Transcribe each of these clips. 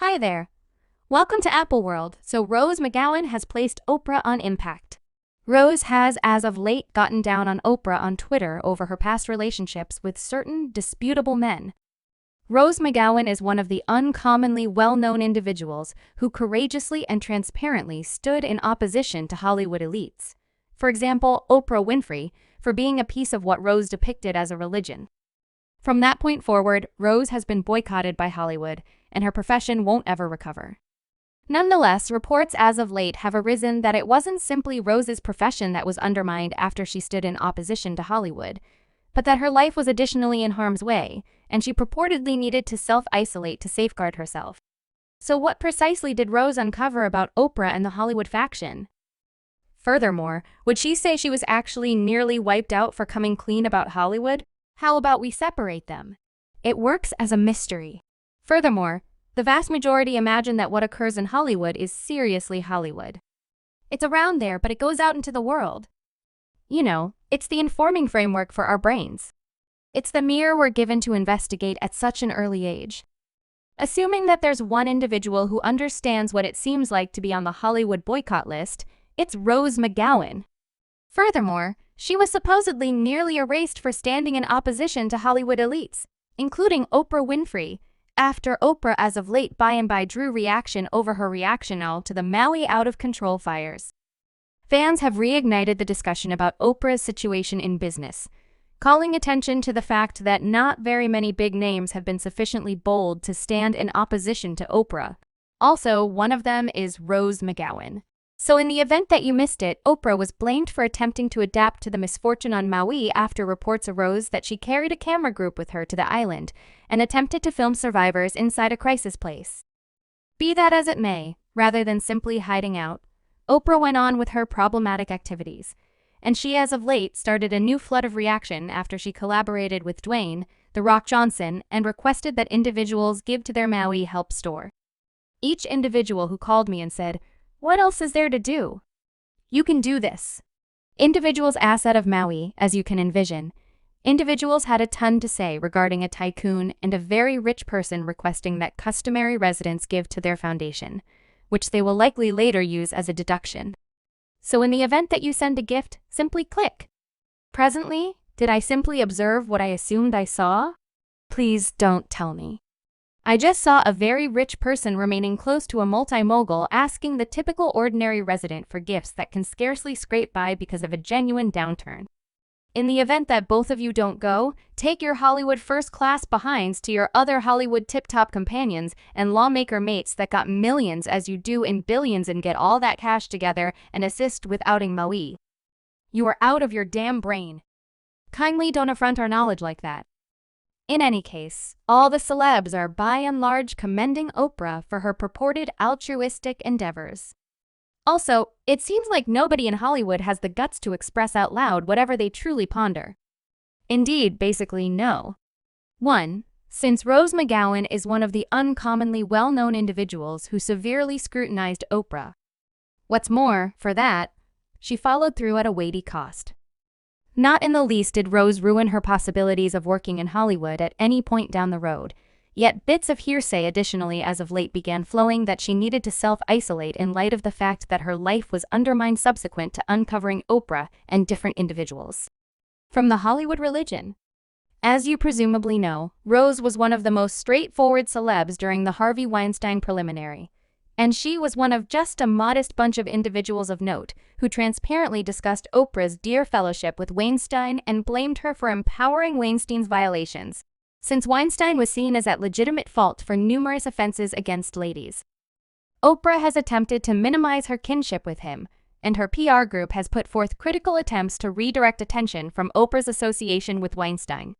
Hi there. Welcome to Apple World. So Rose McGowan has placed Oprah on impact. Rose has, as of late, gotten down on Oprah on Twitter over her past relationships with certain disputable men. Rose McGowan is one of the uncommonly well-known individuals who courageously and transparently stood in opposition to Hollywood elites. For example, Oprah Winfrey, for being a piece of what Rose depicted as a religion. From that point forward, Rose has been boycotted by Hollywood, and her profession won't ever recover. Nonetheless, reports as of late have arisen that it wasn't simply Rose's profession that was undermined after she stood in opposition to Hollywood, but that her life was additionally in harm's way, and she purportedly needed to self-isolate to safeguard herself. So what precisely did Rose uncover about Oprah and the Hollywood faction? Furthermore, would she say she was actually nearly wiped out for coming clean about Hollywood? How about we separate them? It works as a mystery. Furthermore, the vast majority imagine that what occurs in Hollywood is seriously Hollywood. It's around there, but it goes out into the world. You know, it's the informing framework for our brains. It's the mirror we're given to investigate at such an early age. Assuming that there's one individual who understands what it seems like to be on the Hollywood boycott list, it's Rose McGowan. Furthermore, she was supposedly nearly erased for standing in opposition to Hollywood elites, including Oprah Winfrey, after Oprah as of late by and by drew reaction over her reactional to the Maui out-of-control fires. Fans have reignited the discussion about Oprah's situation in business, calling attention to the fact that not very many big names have been sufficiently bold to stand in opposition to Oprah. Also, one of them is Rose McGowan. So in the event that you missed it, Oprah was blamed for attempting to adapt to the misfortune on Maui after reports arose that she carried a camera group with her to the island and attempted to film survivors inside a crisis place. Be that as it may, rather than simply hiding out, Oprah went on with her problematic activities, and she as of late started a new flood of reaction after she collaborated with Dwayne, The Rock Johnson, and requested that individuals give to their Maui help store. Each individual who called me and said, "What else is there to do? You can do this." Individuals asset of Maui, as you can envision. Individuals had a ton to say regarding a tycoon and a very rich person requesting that customary residents give to their foundation, which they will likely later use as a deduction. So in the event that you send a gift, simply click. Presently, did I simply observe what I assumed I saw? Please don't tell me. I just saw a very rich person remaining close to a multi-mogul asking the typical ordinary resident for gifts that can scarcely scrape by because of a genuine downturn. In the event that both of you don't go, take your Hollywood first-class behinds to your other Hollywood tip-top companions and lawmaker mates that got millions as you do in billions and get all that cash together and assist with outing Maui. You are out of your damn brain. Kindly don't affront our knowledge like that. In any case, all the celebs are by and large commending Oprah for her purported altruistic endeavors. Also, it seems like nobody in Hollywood has the guts to express out loud whatever they truly ponder. Indeed, basically no. 1. Since Rose McGowan is one of the uncommonly well-known individuals who severely scrutinized Oprah. What's more, for that, she followed through at a weighty cost. Not in the least did Rose ruin her possibilities of working in Hollywood at any point down the road, yet bits of hearsay additionally as of late began flowing that she needed to self-isolate in light of the fact that her life was undermined subsequent to uncovering Oprah and different individuals. From the Hollywood religion. As you presumably know, Rose was one of the most straightforward celebs during the Harvey Weinstein preliminary. And she was one of just a modest bunch of individuals of note who transparently discussed Oprah's dear fellowship with Weinstein and blamed her for empowering Weinstein's violations, since Weinstein was seen as at legitimate fault for numerous offenses against ladies. Oprah has attempted to minimize her kinship with him, and her PR group has put forth critical attempts to redirect attention from Oprah's association with Weinstein.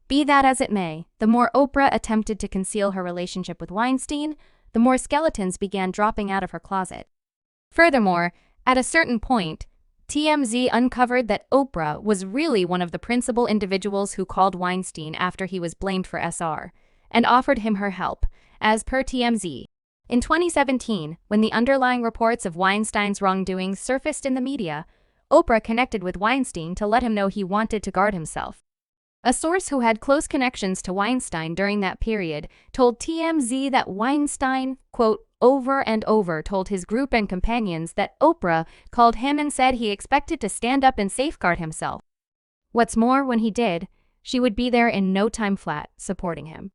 Be that as it may, the more Oprah attempted to conceal her relationship with Weinstein, the more skeletons began dropping out of her closet. Furthermore, at a certain point, TMZ uncovered that Oprah was really one of the principal individuals who called Weinstein after he was blamed for SR, and offered him her help, as per TMZ. In 2017, when the underlying reports of Weinstein's wrongdoing surfaced in the media, Oprah connected with Weinstein to let him know he wanted to guard himself. A source who had close connections to Weinstein during that period told TMZ that Weinstein, quote, over and over told his group and companions that Oprah called him and said he expected to stand up and safeguard himself. What's more, when he did, she would be there in no time flat, supporting him.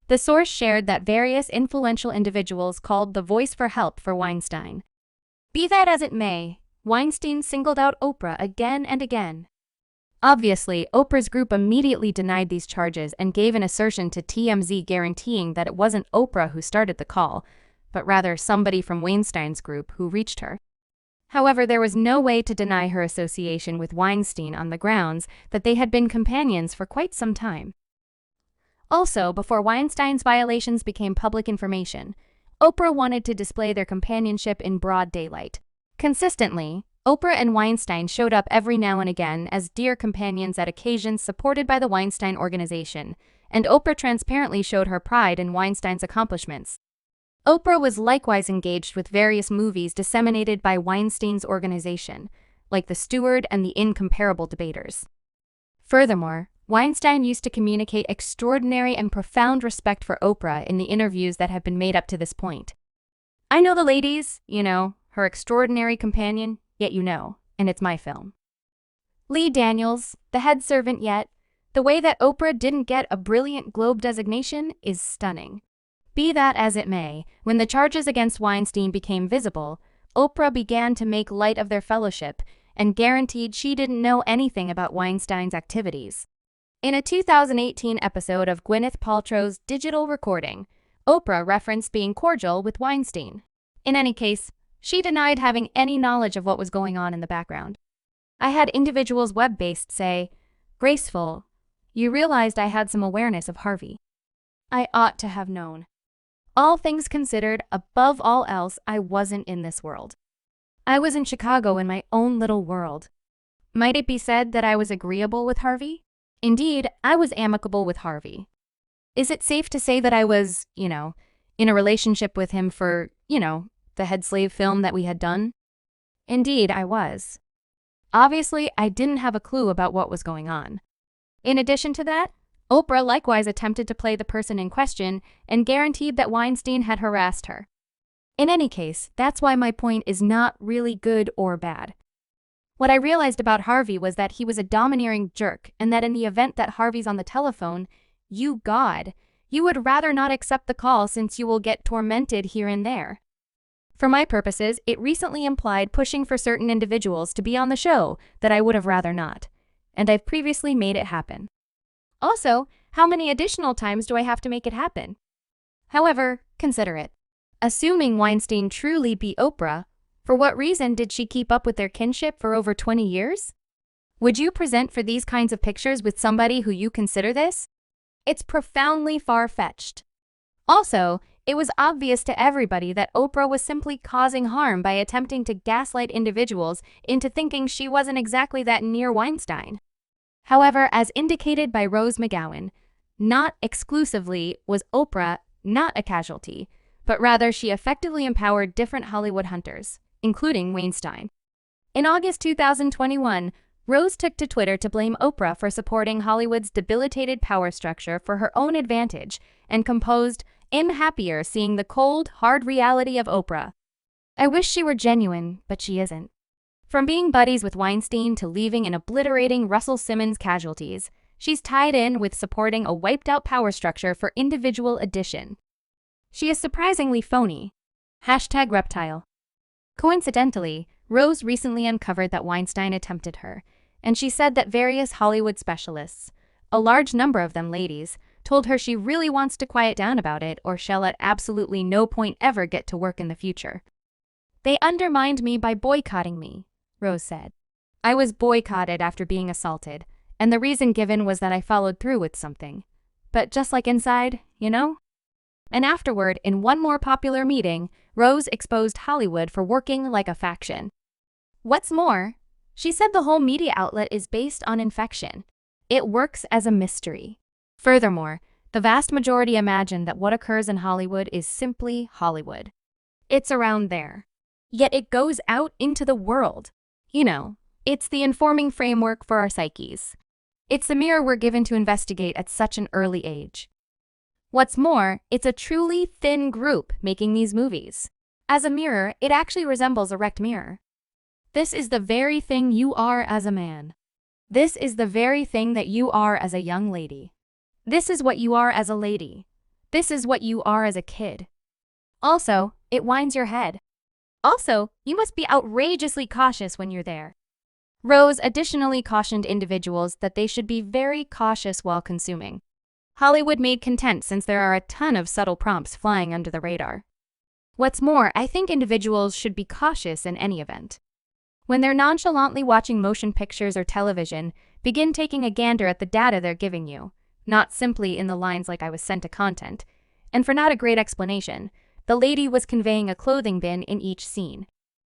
The source shared that various influential individuals called the voice for help for Weinstein. Be that as it may, Weinstein singled out Oprah again and again. Obviously, Oprah's group immediately denied these charges and gave an assertion to TMZ guaranteeing that it wasn't Oprah who started the call, but rather somebody from Weinstein's group who reached her. However, there was no way to deny her association with Weinstein on the grounds that they had been companions for quite some time. Also, before Weinstein's violations became public information, Oprah wanted to display their companionship in broad daylight. Consistently, Oprah and Weinstein showed up every now and again as dear companions at occasions supported by the Weinstein Organization, and Oprah transparently showed her pride in Weinstein's accomplishments. Oprah was likewise engaged with various movies disseminated by Weinstein's organization, like The Steward and The Incomparable Debaters. Furthermore, Weinstein used to communicate extraordinary and profound respect for Oprah in the interviews that have been made up to this point. I know the ladies, her extraordinary companion, yet and it's my film. Lee Daniels, the head servant yet, the way that Oprah didn't get a Brilliant Globe designation is stunning. Be that as it may, when the charges against Weinstein became visible, Oprah began to make light of their fellowship and guaranteed she didn't know anything about Weinstein's activities. In a 2018 episode of Gwyneth Paltrow's Digital Recording, Oprah referenced being cordial with Weinstein. In any case, she denied having any knowledge of what was going on in the background. I had individuals web-based say, "Graceful, you realized I had some awareness of Harvey. I ought to have known. All things considered, above all else, I wasn't in this world. I was in Chicago in my own little world. Might it be said that I was agreeable with Harvey? Indeed, I was amicable with Harvey. Is it safe to say that I was, in a relationship with him for, the Head Slave film that we had done? Indeed, I was. Obviously, I didn't have a clue about what was going on. In addition to that, Oprah likewise attempted to play the person in question and guaranteed that Weinstein had harassed her. In any case, that's why my point is not really good or bad. What I realized about Harvey was that he was a domineering jerk and that in the event that Harvey's on the telephone, you would rather not accept the call since you will get tormented here and there. For my purposes, it recently implied pushing for certain individuals to be on the show that I would have rather not, and I've previously made it happen. Also, how many additional times do I have to make it happen? However, consider it. Assuming Weinstein truly beat Oprah, for what reason did she keep up with their kinship for over 20 years? Would you present for these kinds of pictures with somebody who you consider this? It's profoundly far-fetched. Also, it was obvious to everybody that Oprah was simply causing harm by attempting to gaslight individuals into thinking she wasn't exactly that near Weinstein. However, as indicated by Rose McGowan, not exclusively was Oprah not a casualty, but rather she effectively empowered different Hollywood hunters, including Weinstein. In August 2021, Rose took to Twitter to blame Oprah for supporting Hollywood's debilitated power structure for her own advantage and composed, "I'm happier seeing the cold, hard reality of Oprah. I wish she were genuine, but she isn't." From being buddies with Weinstein to leaving and obliterating Russell Simmons casualties, she's tied in with supporting a wiped-out power structure for individual addition. She is surprisingly phony. #reptile. Coincidentally, Rose recently uncovered that Weinstein attempted her, and she said that various Hollywood specialists, a large number of them ladies, told her she really wants to quiet down about it or shall at absolutely no point ever get to work in the future. "They undermined me by boycotting me," Rose said. "I was boycotted after being assaulted, and the reason given was that I followed through with something. But just like inside, And afterward, in one more popular meeting, Rose exposed Hollywood for working like a faction. What's more, she said the whole media outlet is based on infection. It works as a mystery. Furthermore, the vast majority imagine that what occurs in Hollywood is simply Hollywood. It's around there. Yet it goes out into the world. It's the informing framework for our psyches. It's the mirror we're given to investigate at such an early age. What's more, it's a truly thin group making these movies. As a mirror, it actually resembles a wrecked mirror. This is the very thing you are as a man. This is the very thing that you are as a young lady. This is what you are as a lady. This is what you are as a kid. Also, it winds your head. Also, you must be outrageously cautious when you're there. Rose additionally cautioned individuals that they should be very cautious while consuming. Hollywood made content since there are a ton of subtle prompts flying under the radar. What's more, I think individuals should be cautious in any event. When they're nonchalantly watching motion pictures or television, begin taking a gander at the data they're giving you, not simply in the lines like I was sent to content. And for not a great explanation, the lady was conveying a clothing bin in each scene.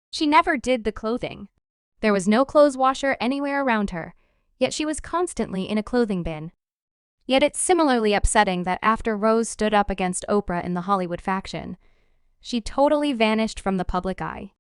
She never did the clothing. There was no clothes washer anywhere around her, yet she was constantly in a clothing bin. Yet it's similarly upsetting that after Rose stood up against Oprah in the Hollywood faction, she totally vanished from the public eye.